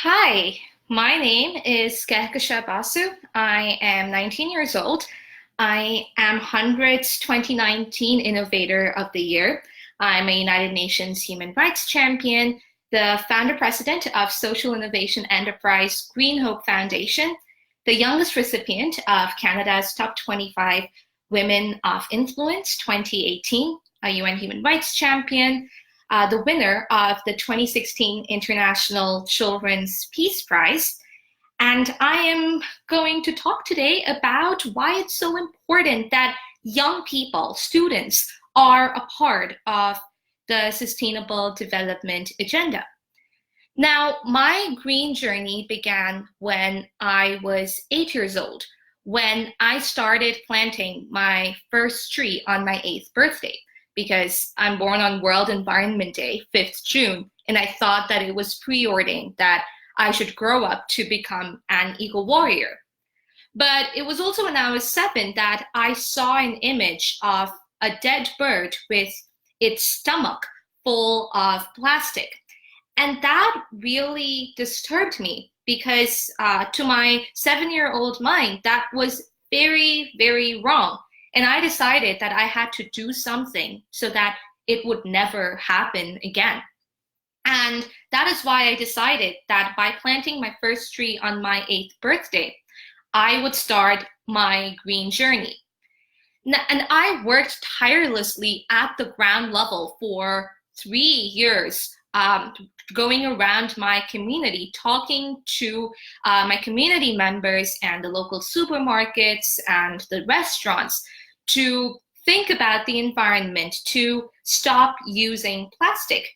Hi, my name is Kehkashan Basu. I am 19 years old. I am HundrED's 2019 Innovator of the Year. I'm a United Nations Human Rights Champion, the founder president of social innovation enterprise Green Hope Foundation, the youngest recipient of Canada's Top 25 Women of Influence 2018, a UN Human Rights Champion, the winner of the 2016 International Children's Peace Prize. And I am going to talk today about why it's so important that young people, students, are a part of the Sustainable Development Agenda. Now, my green journey began when I was 8 years old, when I started planting my first tree on my 8th birthday, because I'm born on World Environment Day, 5th June, and I thought that it was preordained that I should grow up to become an eco warrior. But it was also when I was 7 that I saw an image of a dead bird with its stomach full of plastic. And that really disturbed me because to my 7-year-old mind, that was very, very wrong. And I decided that I had to do something so that it would never happen again. And that is why I decided that by planting my first tree on my 8th birthday, I would start my green journey. And I worked tirelessly at the ground level for 3 years, going around my community, talking to my community members and the local supermarkets and the restaurants to think about the environment, to stop using plastic.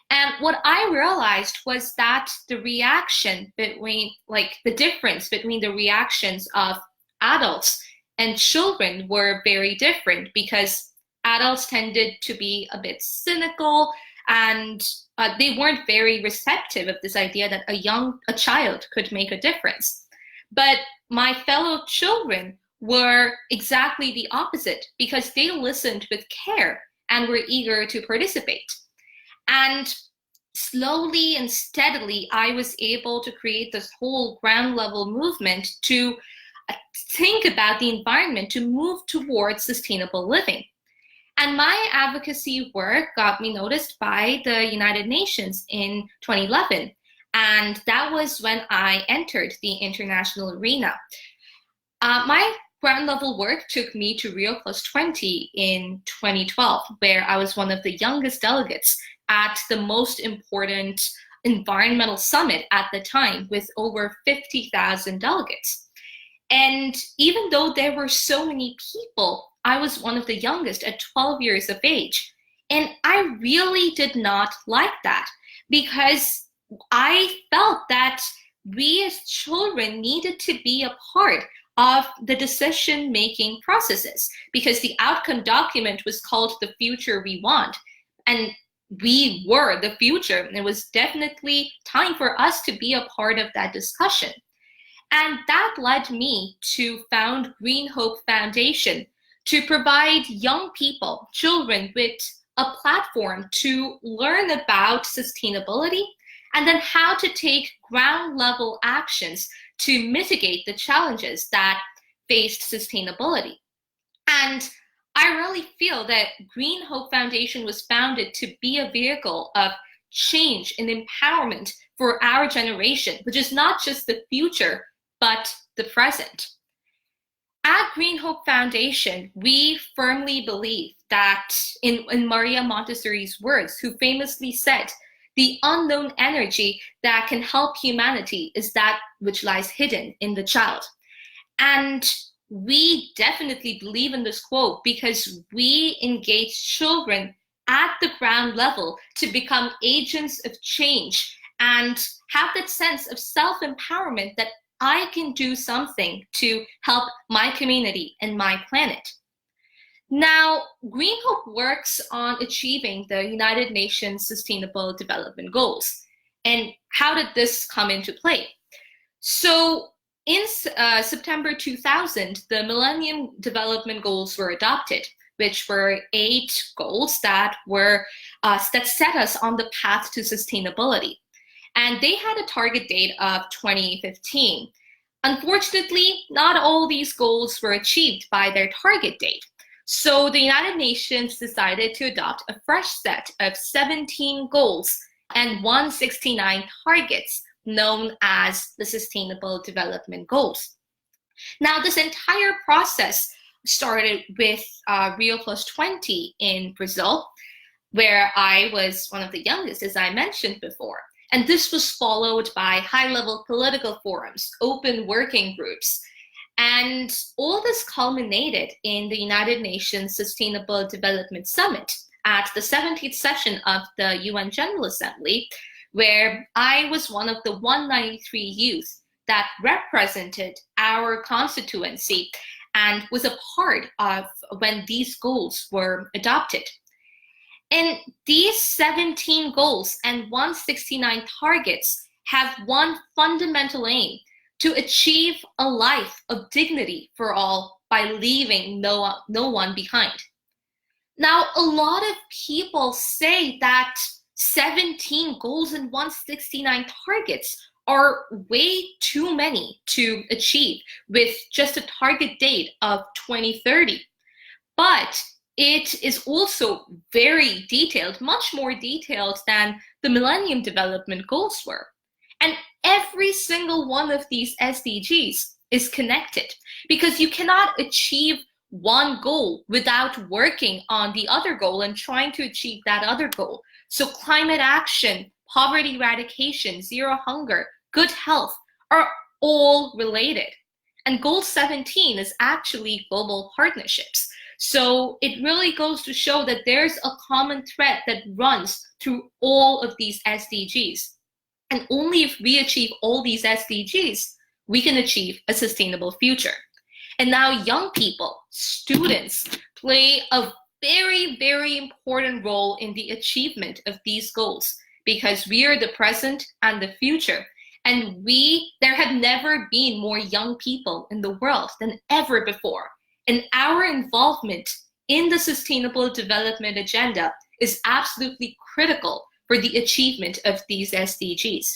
And what I realized was that the reaction between, like the difference between the reactions of adults and children were very different because adults tended to be a bit cynical and they weren't very receptive of this idea that a child could make a difference. But my fellow children were exactly the opposite because they listened with care and were eager to participate. And slowly and steadily, I was able to create this whole ground level movement to think about the environment, to move towards sustainable living. And my advocacy work got me noticed by the United Nations in 2011. And that was when I entered the international arena. My ground level work took me to Rio Plus 20 in 2012, where I was one of the youngest delegates at the most important environmental summit at the time with over 50,000 delegates. And even though there were so many people, I was one of the youngest at 12 years of age. And I really did not like that because I felt that we as children needed to be a part of the decision-making processes because the outcome document was called The Future We Want. And we were the future. And it was definitely time for us to be a part of that discussion. And that led me to found Green Hope Foundation to provide young people, children, with a platform to learn about sustainability and then how to take ground level actions to mitigate the challenges that faced sustainability. And I really feel that Green Hope Foundation was founded to be a vehicle of change and empowerment for our generation, which is not just the future, but the present. At Green Hope Foundation, we firmly believe that in Maria Montessori's words, who famously said, the unknown energy that can help humanity is that which lies hidden in the child. And we definitely believe in this quote because we engage children at the ground level to become agents of change and have that sense of self-empowerment that I can do something to help my community and my planet. Now, Green Hope works on achieving the United Nations Sustainable Development Goals. And how did this come into play? So in September 2000, the Millennium Development Goals were adopted, which were 8 goals that set us on the path to sustainability. and they had a target date of 2015. Unfortunately, not all these goals were achieved by their target date. So the United Nations decided to adopt a fresh set of 17 goals and 169 targets known as the Sustainable Development Goals. Now, this entire process started with Rio Plus 20 in Brazil, where I was one of the youngest, as I mentioned before. And this was followed by high-level political forums, open working groups. And all this culminated in the United Nations Sustainable Development Summit at the 70th session of the UN General Assembly, where I was one of the 193 youth that represented our constituency and was a part of when these goals were adopted. And these 17 goals and 169 targets have one fundamental aim: to achieve a life of dignity for all by leaving no one behind. Now, a lot of people say that 17 goals and 169 targets are way too many to achieve with just a target date of 2030. But it is also very detailed, much more detailed than the Millennium Development Goals were. And every single one of these SDGs is connected, because you cannot achieve one goal without working on the other goal and trying to achieve that other goal. So climate action, poverty eradication, zero hunger, good health are all related. And goal 17 is actually global partnerships. So it really goes to show that there's a common thread that runs through all of these SDGs. And only if we achieve all these SDGs, we can achieve a sustainable future. And now young people, students, play a very, very important role in the achievement of these goals, because we are the present and the future. And there have never been more young people in the world than ever before. And our involvement in the Sustainable Development Agenda is absolutely critical for the achievement of these SDGs.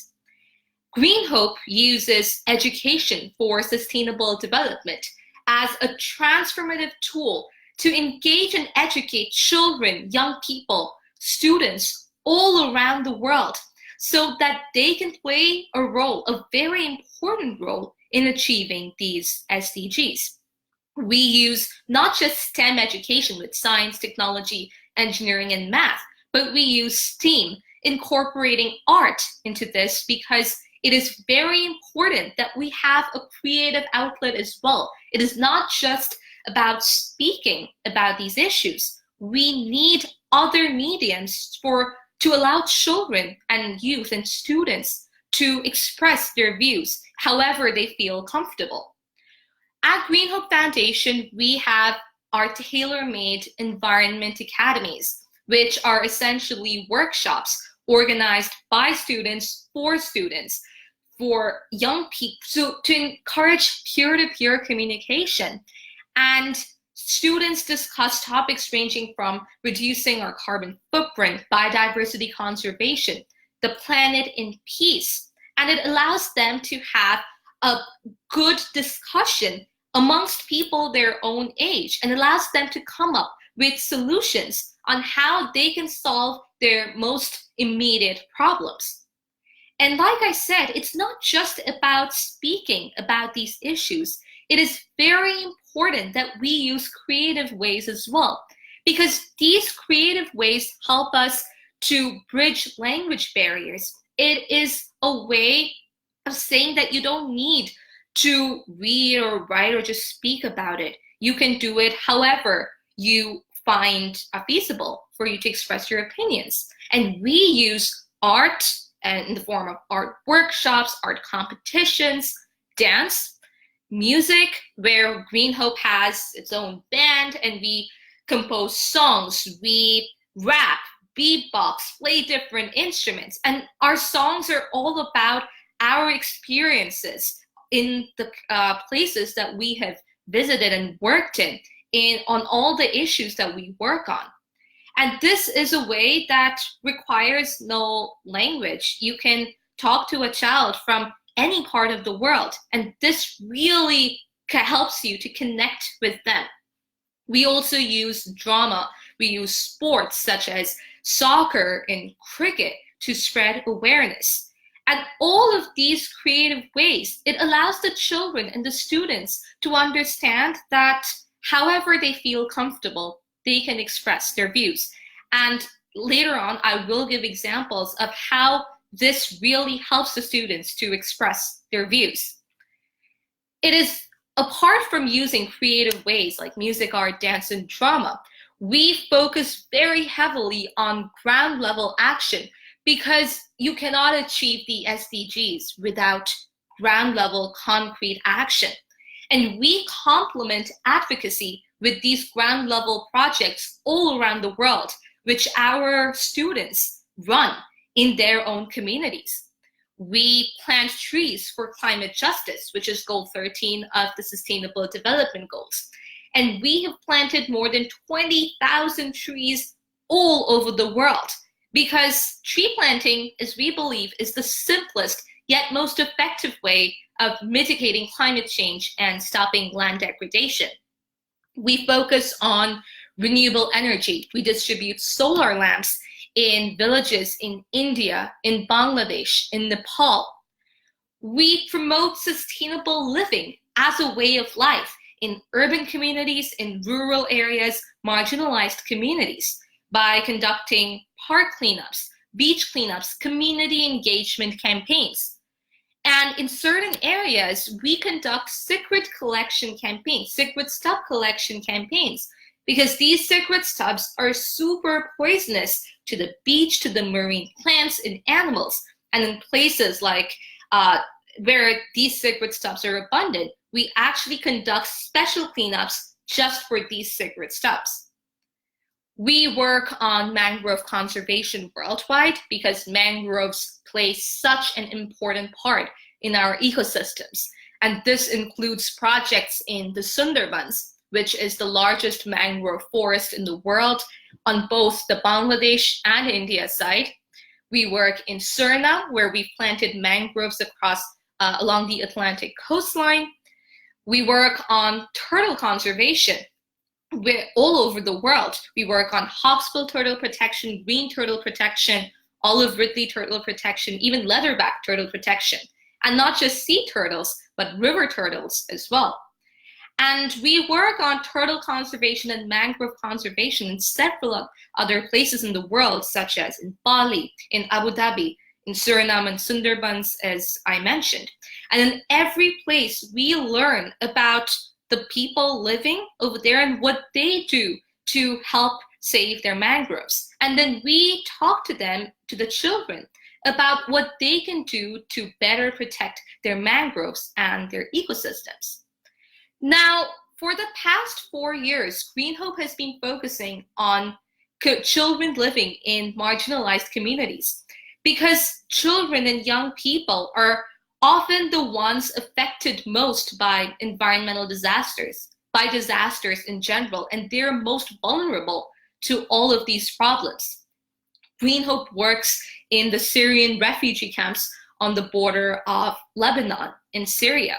Green Hope uses education for sustainable development as a transformative tool to engage and educate children, young people, students all around the world, so that they can play a role, a very important role, in achieving these SDGs. We use not just STEM education with science, technology, engineering, and math, but we use STEAM, incorporating art into this, because it is very important that we have a creative outlet as well. It is not just about speaking about these issues. We need other mediums to allow children and youth and students to express their views however they feel comfortable. At Green Hope Foundation, we have our tailor-made environment academies, which are essentially workshops organized by students for young people, so to encourage peer-to-peer communication. And students discuss topics ranging from reducing our carbon footprint, biodiversity conservation, the planet in peace. And it allows them to have a good discussion amongst people their own age, and allows them to come up with solutions on how they can solve their most immediate problems. And like I said, it's not just about speaking about these issues. It is very important that we use creative ways as well, because these creative ways help us to bridge language barriers. It is a way of saying that you don't need to read or write or just speak about it. You can do it however you find feasible for you to express your opinions. And we use art in the form of art workshops, art competitions, dance, music, where Green Hope has its own band and we compose songs, we rap, beatbox, play different instruments. And our songs are all about our experiences in the places that we have visited and worked in on all the issues that we work on. And this is a way that requires no language. You can talk to a child from any part of the world, and this really helps you to connect with them. We also use drama. We use sports such as soccer and cricket to spread awareness. And all of these creative ways, it allows the children and the students to understand that however they feel comfortable, they can express their views. And later on, I will give examples of how this really helps the students to express their views. It is apart from using creative ways like music, art, dance, and drama, we focus very heavily on ground level action because you cannot achieve the SDGs without ground level concrete action. And we complement advocacy with these ground level projects all around the world, which our students run in their own communities. We plant trees for climate justice, which is goal 13 of the Sustainable Development Goals. And we have planted more than 20,000 trees all over the world because tree planting, as we believe, is the simplest yet most effective way of mitigating climate change and stopping land degradation. We focus on renewable energy. We distribute solar lamps in villages in India, in Bangladesh, in Nepal. We promote sustainable living as a way of life in urban communities, in rural areas, marginalized communities, by conducting park cleanups, beach cleanups, community engagement campaigns. And in certain areas, we conduct cigarette collection campaigns, cigarette stub collection campaigns, because these cigarette stubs are super poisonous to the beach, to the marine plants and animals. And in places like where these cigarette stubs are abundant, we actually conduct special cleanups just for these cigarette stubs. We work on mangrove conservation worldwide because mangroves play such an important part in our ecosystems. And this includes projects in the Sundarbans, which is the largest mangrove forest in the world on both the Bangladesh and India side. We work in Suriname, where we planted mangroves across along the Atlantic coastline. We work on turtle conservation all over the world. We work on hawksbill turtle protection, green turtle protection, olive ridley turtle protection, even leatherback turtle protection. And not just sea turtles, but river turtles as well. And we work on turtle conservation and mangrove conservation in several other places in the world, such as in Bali, in Abu Dhabi, in Suriname and Sundarbans, as I mentioned. And in every place, we learn about the people living over there and what they do to help save their mangroves. And then we talk to them, to the children, about what they can do to better protect their mangroves and their ecosystems. Now, for the past 4 years, Green Hope has been focusing on children living in marginalized communities because children and young people are often the ones affected most by environmental disasters, by disasters in general, and they're most vulnerable to all of these problems. Green Hope works in the Syrian refugee camps on the border of Lebanon and Syria,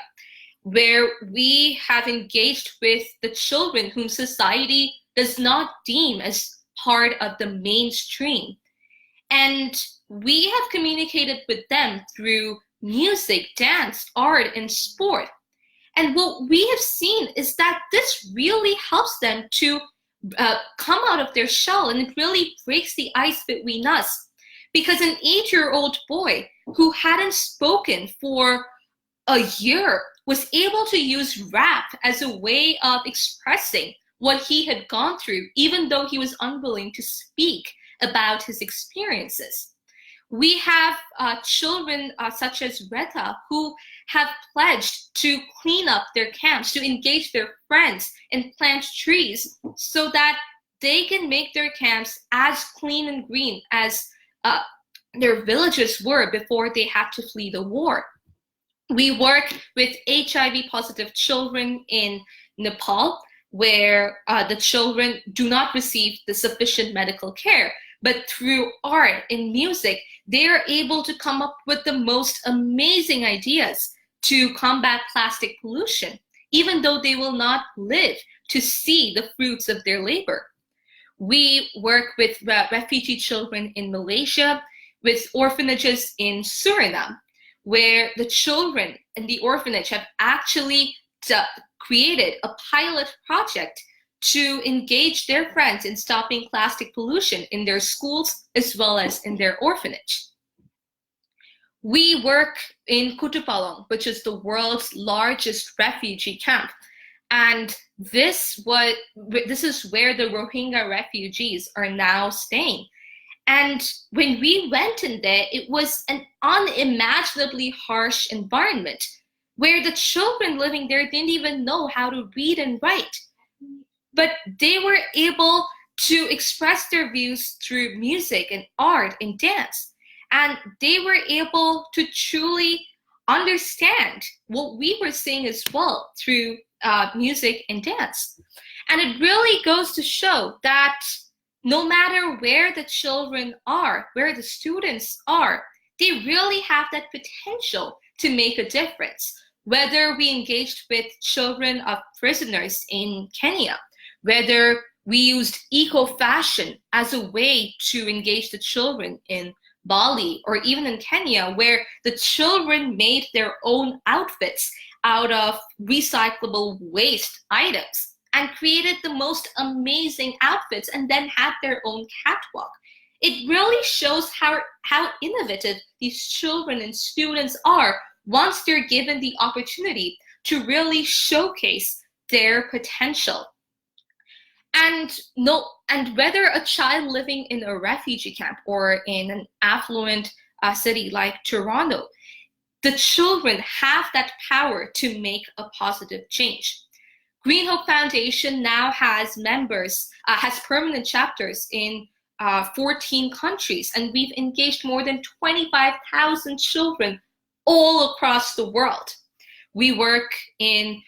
where we have engaged with the children whom society does not deem as part of the mainstream. And we have communicated with them through music, dance, art, and sport. And what we have seen is that this really helps them to come out of their shell, and it really breaks the ice between us. Because an 8-year-old boy who hadn't spoken for a year was able to use rap as a way of expressing what he had gone through, even though he was unwilling to speak about his experiences. We have children such as Reta who have pledged to clean up their camps, to engage their friends and plant trees so that they can make their camps as clean and green as their villages were before they had to flee the war. We work with HIV positive children in Nepal, where the children do not receive the sufficient medical care, but through art and music, They are able to come up with the most amazing ideas to combat plastic pollution, even though they will not live to see the fruits of their labor. We work with refugee children in Malaysia, with orphanages in Suriname, where the children in the orphanage have actually created a pilot project to engage their friends in stopping plastic pollution in their schools as well as in their orphanage. We work in Kutupalong, which is the world's largest refugee camp. And this is where the Rohingya refugees are now staying. And when we went in there, it was an unimaginably harsh environment where the children living there didn't even know how to read and write. But they were able to express their views through music and art and dance. And they were able to truly understand what we were saying as well through music and dance. And it really goes to show that no matter where the children are, where the students are, they really have that potential to make a difference. Whether we engaged with children of prisoners in Kenya, whether we used eco-fashion as a way to engage the children in Bali, or even in Kenya, where the children made their own outfits out of recyclable waste items and created the most amazing outfits and then had their own catwalk. It really shows how innovative these children and students are once they're given the opportunity to really showcase their potential. And whether a child living in a refugee camp or in an affluent city like Toronto, the children have that power to make a positive change. Green Hope Foundation now has members, has permanent chapters in 14 countries, and we've engaged more than 25,000 children all across the world. We work in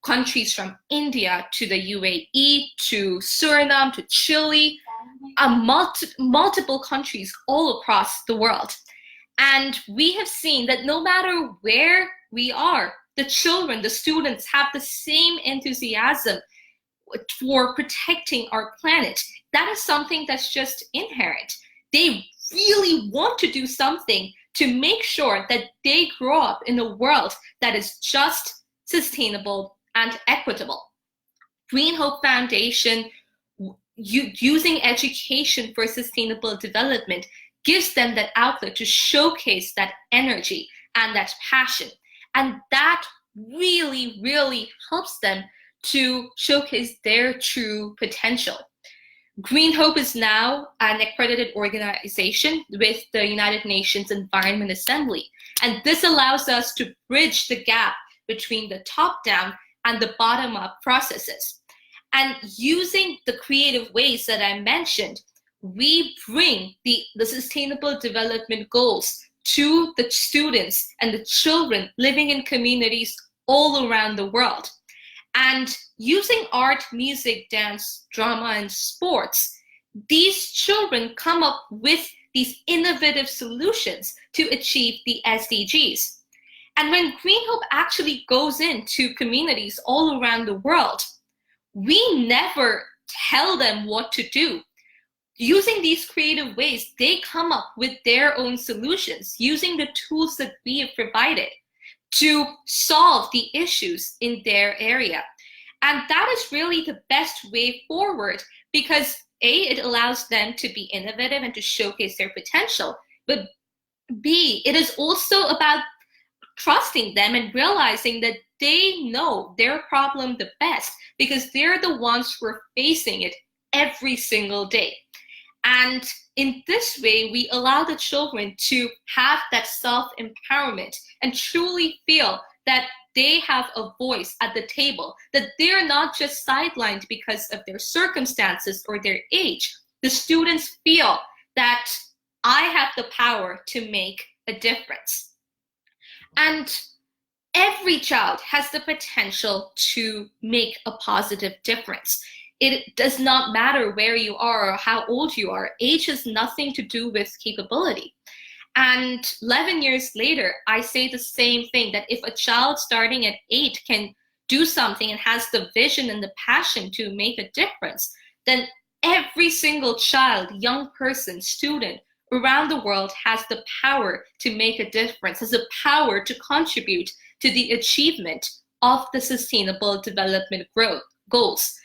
countries from India to the UAE to Suriname to Chile, multiple countries all across the world. And we have seen that no matter where we are, the children, the students have the same enthusiasm for protecting our planet. That is something that's just inherent. They really want to do something to make sure that they grow up in a world that is just, sustainable, and equitable. Green Hope Foundation, using education for sustainable development, gives them that outlet to showcase that energy and that passion. And that really, really helps them to showcase their true potential. Green Hope is now an accredited organization with the United Nations Environment Assembly. And this allows us to bridge the gap between the top-down and the bottom-up processes. And using the creative ways that I mentioned, we bring the sustainable development goals to the students and the children living in communities all around the world. And using art, music, dance, drama, and sports, these children come up with these innovative solutions to achieve the SDGs. And when Green Hope actually goes into communities all around the world, we never tell them what to do. Using these creative ways, they come up with their own solutions using the tools that we have provided to solve the issues in their area. And that is really the best way forward because A, it allows them to be innovative and to showcase their potential, but B, it is also about trusting them and realizing that they know their problem the best because they're the ones who are facing it every single day. And in this way, we allow the children to have that self-empowerment and truly feel that they have a voice at the table, that they're not just sidelined because of their circumstances or their age. The students feel that I have the power to make a difference. And every child has the potential to make a positive difference. It does not matter where you are or how old you are. Age has nothing to do with capability. And 11 years later, I say the same thing, that if a child starting at 8 can do something and has the vision and the passion to make a difference, then every single child, young person, student around the world has the power to make a difference, has the power to contribute to the achievement of the Sustainable Development Goals.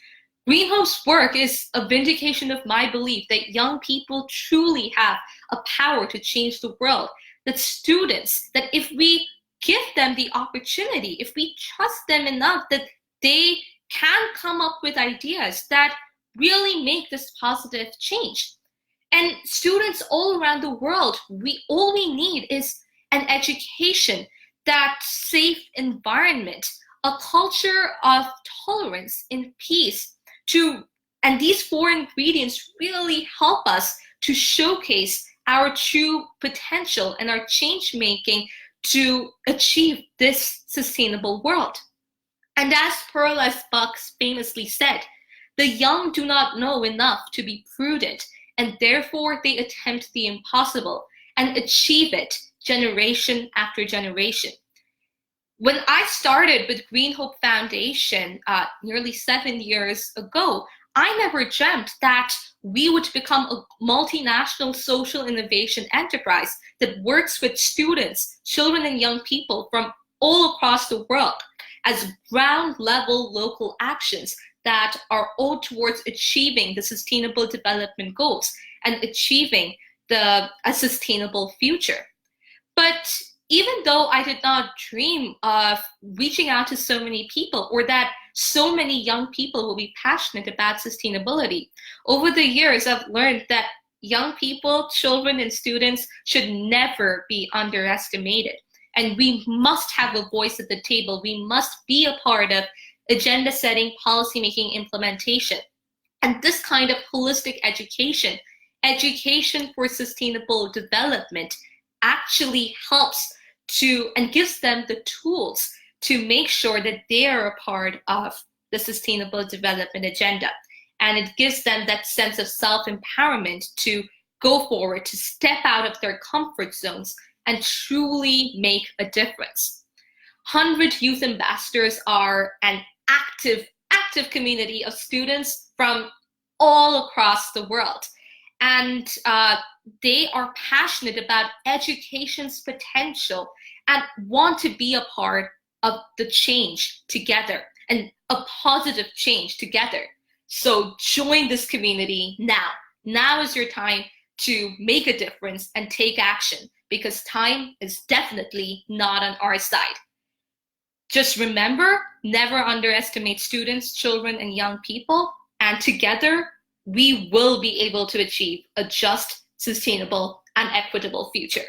Green Hope's work is a vindication of my belief that young people truly have a power to change the world, that students, that if we give them the opportunity, if we trust them enough, that they can come up with ideas that really make this positive change. And students all around the world, all we need is an education, that safe environment, a culture of tolerance and peace, and these 4 ingredients really help us to showcase our true potential and our change making to achieve this sustainable world. And as Pearl S. Bucks famously said, the young do not know enough to be prudent, and therefore they attempt the impossible and achieve it generation after generation. When I started with Green Hope Foundation nearly 7 years ago, I never dreamt that we would become a multinational social innovation enterprise that works with students, children, and young people from all across the world as ground level local actions that are all towards achieving the Sustainable Development Goals and achieving a sustainable future. But even though I did not dream of reaching out to so many people, or that so many young people will be passionate about sustainability, over the years I've learned that young people, children, and students should never be underestimated. And we must have a voice at the table. We must be a part of agenda setting, policy making, implementation. And this kind of holistic education for sustainable development, actually helps and gives them the tools to make sure that they are a part of the sustainable development agenda. And it gives them that sense of self-empowerment to go forward, to step out of their comfort zones and truly make a difference. HundrED Youth Ambassadors are an active community of students from all across the world. And they are passionate about education's potential and want to be a part of the change together, and a positive change together. So join this community now. Now is your time to make a difference and take action, because time is definitely not on our side. Just remember, never underestimate students, children, and young people, and together we will be able to achieve a just, sustainable, and equitable future.